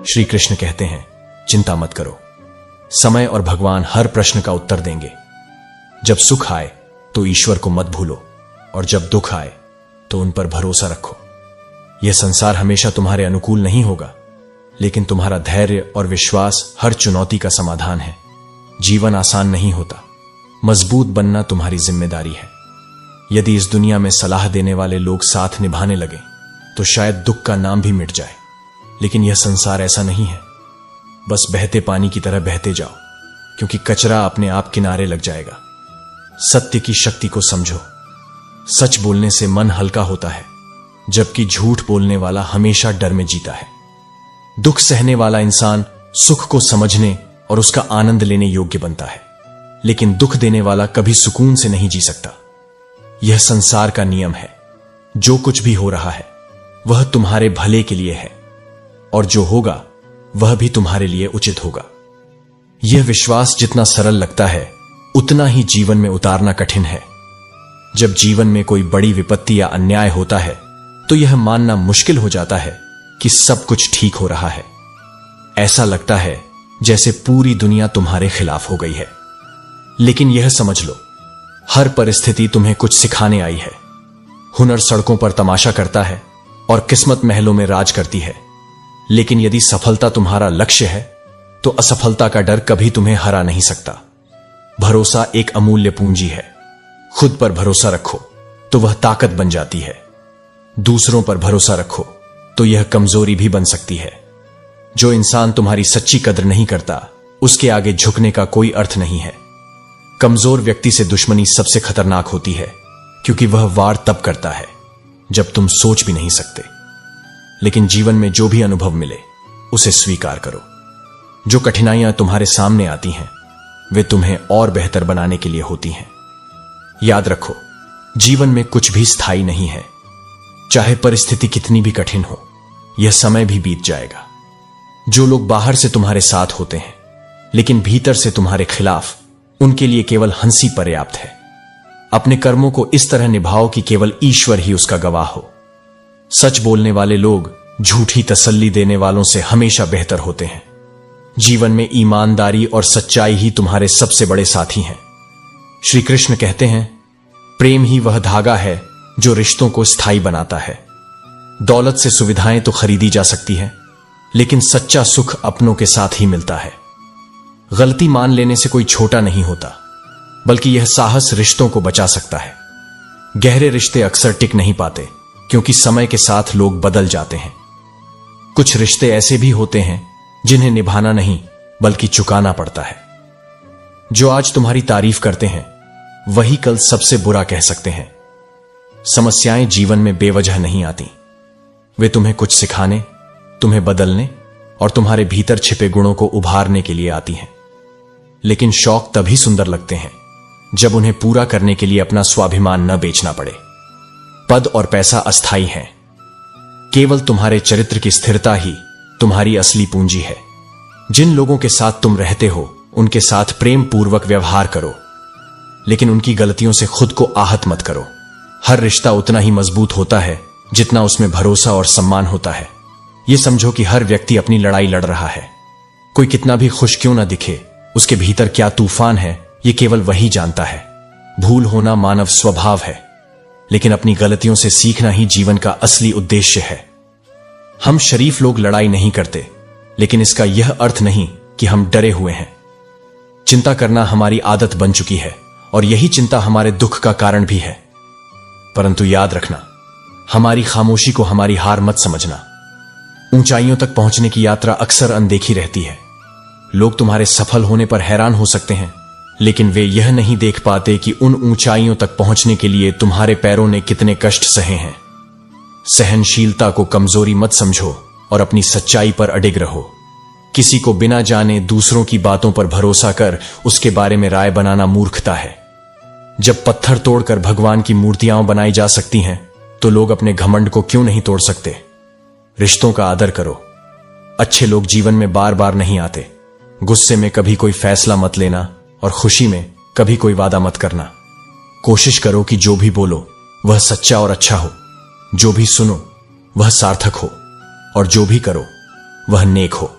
श्री कृष्ण कहते हैं, चिंता मत करो, समय और भगवान हर प्रश्न का उत्तर देंगे। जब सुख आए तो ईश्वर को मत भूलो, और जब दुख आए तो उन पर भरोसा रखो। यह संसार हमेशा तुम्हारे अनुकूल नहीं होगा, लेकिन तुम्हारा धैर्य और विश्वास हर चुनौती का समाधान है। जीवन आसान नहीं होता, मजबूत बनना तुम्हारी जिम्मेदारी है। यदि इस दुनिया में सलाह देने वाले लोग साथ निभाने लगे तो शायद दुख का नाम भी मिट जाए, लेकिन यह संसार ऐसा नहीं है। बस बहते पानी की तरह बहते जाओ, क्योंकि कचरा अपने आप किनारे लग जाएगा। सत्य की शक्ति को समझो। सच बोलने से मन हल्का होता है, जबकि झूठ बोलने वाला हमेशा डर में जीता है। दुख सहने वाला इंसान सुख को समझने और उसका आनंद लेने योग्य बनता है, लेकिन दुख देने वाला कभी सुकून से नहीं जी सकता। यह संसार का नियम है। जो कुछ भी हो रहा है वह तुम्हारे भले के लिए है, और जो होगा वह भी तुम्हारे लिए उचित होगा। यह विश्वास जितना सरल लगता है, उतना ही जीवन में उतारना कठिन है। जब जीवन में कोई बड़ी विपत्ति या अन्याय होता है तो यह मानना मुश्किल हो जाता है कि सब कुछ ठीक हो रहा है। ऐसा लगता है जैसे पूरी दुनिया तुम्हारे खिलाफ हो गई है। लेकिन यह समझ लो, हर परिस्थिति तुम्हें कुछ सिखाने आई है। हुनर सड़कों पर तमाशा करता है और किस्मत महलों में राज करती है, लेकिन यदि सफलता तुम्हारा लक्ष्य है तो असफलता का डर कभी तुम्हें हरा नहीं सकता। भरोसा एक अमूल्य पूंजी है। खुद पर भरोसा रखो तो वह ताकत बन जाती है। दूसरों पर भरोसा रखो तो यह कमजोरी भी बन सकती है। जो इंसान तुम्हारी सच्ची कद्र नहीं करता, उसके आगे झुकने का कोई अर्थ नहीं है। कमजोर व्यक्ति से दुश्मनी सबसे खतरनाक होती है, क्योंकि वह वार तब करता है जब तुम सोच भी नहीं सकते। लेकिन जीवन में जो भी अनुभव मिले उसे स्वीकार करो। जो कठिनाइयां तुम्हारे सामने आती हैं वे तुम्हें और बेहतर बनाने के लिए होती हैं। याद रखो, जीवन में कुछ भी स्थायी नहीं है। चाहे परिस्थिति कितनी भी कठिन हो, यह समय भी बीत जाएगा। जो लोग बाहर से तुम्हारे साथ होते हैं लेकिन भीतर से तुम्हारे खिलाफ, उनके लिए केवल हंसी पर्याप्त है। अपने कर्मों को इस तरह निभाओ कि केवल ईश्वर ही उसका गवाह हो। सच बोलने वाले लोग झूठी तसल्ली देने वालों से हमेशा बेहतर होते हैं। जीवन में ईमानदारी और सच्चाई ही तुम्हारे सबसे बड़े साथी हैं। श्री कृष्ण कहते हैं, प्रेम ही वह धागा है जो रिश्तों को स्थायी बनाता है। दौलत से सुविधाएं तो खरीदी जा सकती है, लेकिन सच्चा सुख अपनों के साथ ही मिलता है। गलती मान लेने से कोई छोटा नहीं होता, बल्कि यह साहस रिश्तों को बचा सकता है। गहरे रिश्ते अक्सर टिक नहीं पाते, क्योंकि समय के साथ लोग बदल जाते हैं। कुछ रिश्ते ऐसे भी होते हैं जिन्हें निभाना नहीं बल्कि चुकाना पड़ता है। जो आज तुम्हारी तारीफ करते हैं वही कल सबसे बुरा कह सकते हैं। समस्याएं जीवन में बेवजह नहीं आती। वे तुम्हें कुछ सिखाने, तुम्हें बदलने और तुम्हारे भीतर छिपे गुणों को उभारने के लिए आती हैं। लेकिन शौक तभी सुंदर लगते हैं जब उन्हें पूरा करने के लिए अपना स्वाभिमान न बेचना पड़े। पद और पैसा अस्थायी हैं। केवल तुम्हारे चरित्र की स्थिरता ही तुम्हारी असली पूंजी है। जिन लोगों के साथ तुम रहते हो उनके साथ प्रेम पूर्वक व्यवहार करो, लेकिन उनकी गलतियों से खुद को आहत मत करो। हर रिश्ता उतना ही मजबूत होता है जितना उसमें भरोसा और सम्मान होता है। यह समझो कि हर व्यक्ति अपनी लड़ाई लड़ रहा है। कोई कितना भी खुश क्यों ना दिखे, उसके भीतर क्या तूफान है यह केवल वही जानता है। भूल होना मानव स्वभाव है, लेकिन अपनी गलतियों से सीखना ही जीवन का असली उद्देश्य है। हम शरीफ लोग लड़ाई नहीं करते, लेकिन इसका यह अर्थ नहीं कि हम डरे हुए हैं। चिंता करना हमारी आदत बन चुकी है और यही चिंता हमारे दुख का कारण भी है। परंतु याद रखना, हमारी खामोशी को हमारी हार मत समझना। ऊंचाइयों तक पहुंचने की यात्रा अक्सर अनदेखी रहती है। लोग तुम्हारे सफल होने पर हैरान हो सकते हैं, लेकिन वे यह नहीं देख पाते कि उन ऊंचाइयों तक पहुंचने के लिए तुम्हारे पैरों ने कितने कष्ट सहे हैं। सहनशीलता को कमजोरी मत समझो और अपनी सच्चाई पर अडिग रहो। किसी को बिना जाने दूसरों की बातों पर भरोसा कर उसके बारे में राय बनाना मूर्खता है। जब पत्थर तोड़कर भगवान की मूर्तियां बनाई जा सकती हैं, तो लोग अपने घमंड को क्यों नहीं तोड़ सकते। रिश्तों का आदर करो। अच्छे लोग जीवन में बार बार नहीं आते। गुस्से में कभी कोई फैसला मत लेना और खुशी में कभी कोई वादा मत करना। कोशिश करो कि जो भी बोलो वह सच्चा और अच्छा हो, जो भी सुनो वह सार्थक हो, और जो भी करो वह नेक हो।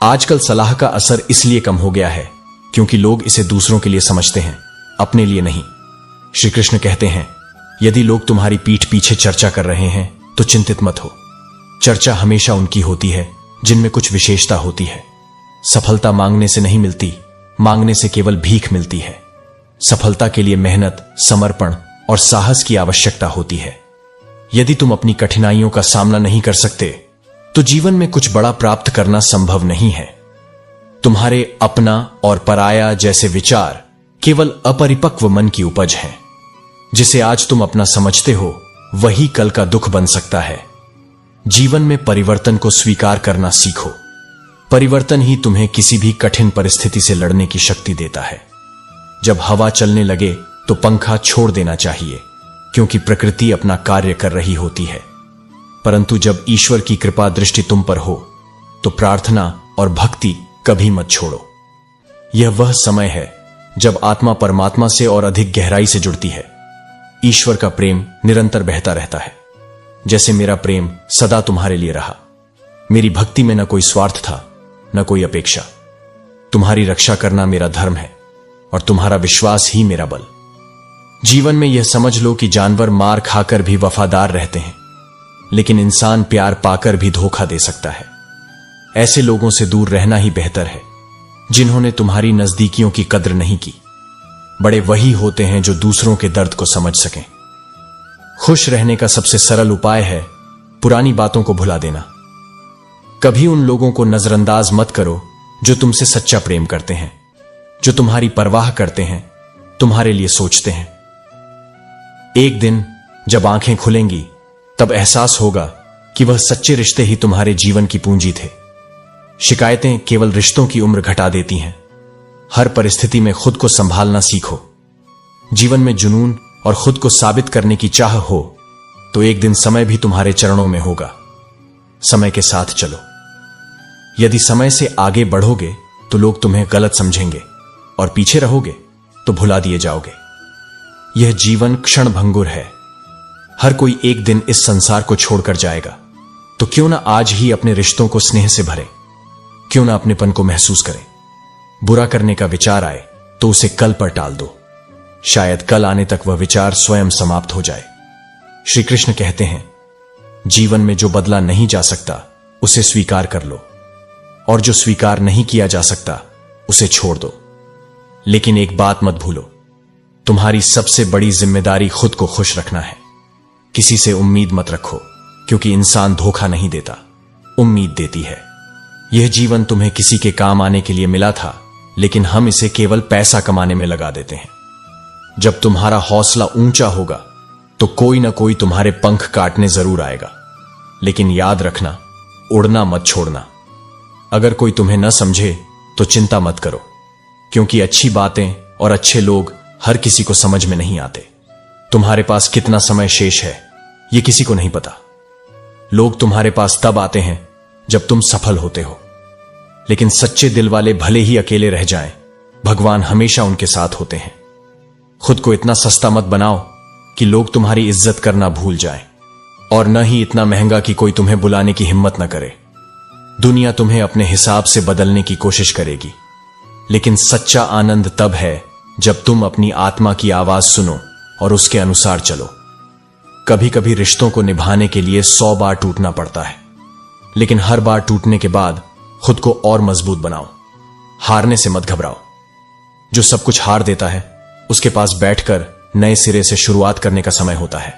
आजकल सलाह का असर इसलिए कम हो गया है क्योंकि लोग इसे दूसरों के लिए समझते हैं, अपने लिए नहीं। श्री कृष्ण कहते हैं, यदि लोग तुम्हारी पीठ पीछे चर्चा कर रहे हैं तो चिंतित मत हो। चर्चा हमेशा उनकी होती है जिनमें कुछ विशेषता होती है। सफलता मांगने से नहीं मिलती, मांगने से केवल भीख मिलती है। सफलता के लिए मेहनत, समर्पण और साहस की आवश्यकता होती है। यदि तुम अपनी कठिनाइयों का सामना नहीं कर सकते तो जीवन में कुछ बड़ा प्राप्त करना संभव नहीं है। तुम्हारे अपना और पराया जैसे विचार केवल अपरिपक्व मन की उपज हैं। जिसे आज तुम अपना समझते हो वही कल का दुख बन सकता है। जीवन में परिवर्तन को स्वीकार करना सीखो। परिवर्तन ही तुम्हें किसी भी कठिन परिस्थिति से लड़ने की शक्ति देता है। जब हवा चलने लगे तो पंखा छोड़ देना चाहिए, क्योंकि प्रकृति अपना कार्य कर रही होती है। परंतु जब ईश्वर की कृपा दृष्टि तुम पर हो तो प्रार्थना और भक्ति कभी मत छोड़ो। यह वह समय है जब आत्मा परमात्मा से और अधिक गहराई से जुड़ती है। ईश्वर का प्रेम निरंतर बहता रहता है, जैसे मेरा प्रेम सदा तुम्हारे लिए रहा। मेरी भक्ति में न कोई स्वार्थ था, न कोई अपेक्षा। तुम्हारी रक्षा करना मेरा धर्म है और तुम्हारा विश्वास ही मेरा बल। जीवन में यह समझ लो कि जानवर मार खाकर भी वफादार रहते हैं, लेकिन इंसान प्यार पाकर भी धोखा दे सकता है। ऐसे लोगों से दूर रहना ही बेहतर है जिन्होंने तुम्हारी नजदीकियों की कद्र नहीं की। बड़े वही होते हैं जो दूसरों के दर्द को समझ सकें। खुश रहने का सबसे सरल उपाय है पुरानी बातों को भुला देना। कभी उन लोगों को नजरअंदाज मत करो जो तुमसे सच्चा प्रेम करते हैं, जो तुम्हारी परवाह करते हैं, तुम्हारे लिए सोचते हैं। एक दिन जब आंखें खुलेंगी तब एहसास होगा कि वह सच्चे रिश्ते ही तुम्हारे जीवन की पूंजी थे। शिकायतें केवल रिश्तों की उम्र घटा देती हैं। हर परिस्थिति में खुद को संभालना सीखो। जीवन में जुनून और खुद को साबित करने की चाह हो तो एक दिन समय भी तुम्हारे चरणों में होगा। समय के साथ चलो। यदि समय से आगे बढ़ोगे तो लोग तुम्हें गलत समझेंगे और पीछे रहोगे तो भुला दिए जाओगे। यह जीवन क्षणभंगुर है। हर कोई एक दिन इस संसार को छोड़कर जाएगा, तो क्यों ना आज ही अपने रिश्तों को स्नेह से भरे, क्यों ना अपनेपन को महसूस करें। बुरा करने का विचार आए तो उसे कल पर टाल दो, शायद कल आने तक वह विचार स्वयं समाप्त हो जाए। श्री कृष्ण कहते हैं, जीवन में जो बदला नहीं जा सकता उसे स्वीकार कर लो, और जो स्वीकार नहीं किया जा सकता उसे छोड़ दो। लेकिन एक बात मत भूलो, तुम्हारी सबसे बड़ी जिम्मेदारी खुद को खुश रखना है। किसी से उम्मीद मत रखो, क्योंकि इंसान धोखा नहीं देता, उम्मीद देती है। यह जीवन तुम्हें किसी के काम आने के लिए मिला था, लेकिन हम इसे केवल पैसा कमाने में लगा देते हैं। जब तुम्हारा हौसला ऊंचा होगा तो कोई ना कोई तुम्हारे पंख काटने जरूर आएगा, लेकिन याद रखना, उड़ना मत छोड़ना। अगर कोई तुम्हें न समझे तो चिंता मत करो, क्योंकि अच्छी बातें और अच्छे लोग हर किसी को समझ में नहीं आते। तुम्हारे पास कितना समय शेष है यह किसी को नहीं पता। लोग तुम्हारे पास तब आते हैं जब तुम सफल होते हो, लेकिन सच्चे दिल वाले भले ही अकेले रह जाएं, भगवान हमेशा उनके साथ होते हैं। खुद को इतना सस्ता मत बनाओ कि लोग तुम्हारी इज्जत करना भूल जाएं, और न ही इतना महंगा कि कोई तुम्हें बुलाने की हिम्मत न करे। दुनिया तुम्हें अपने हिसाब से बदलने की कोशिश करेगी, लेकिन सच्चा आनंद तब है जब तुम अपनी आत्मा की आवाज सुनो और उसके अनुसार चलो। कभी कभी रिश्तों को निभाने के लिए 100 बार टूटना पड़ता है, लेकिन हर बार टूटने के बाद खुद को और मजबूत बनाओ। हारने से मत घबराओ। जो सब कुछ हार देता है उसके पास बैठकर नए सिरे से शुरुआत करने का समय होता है।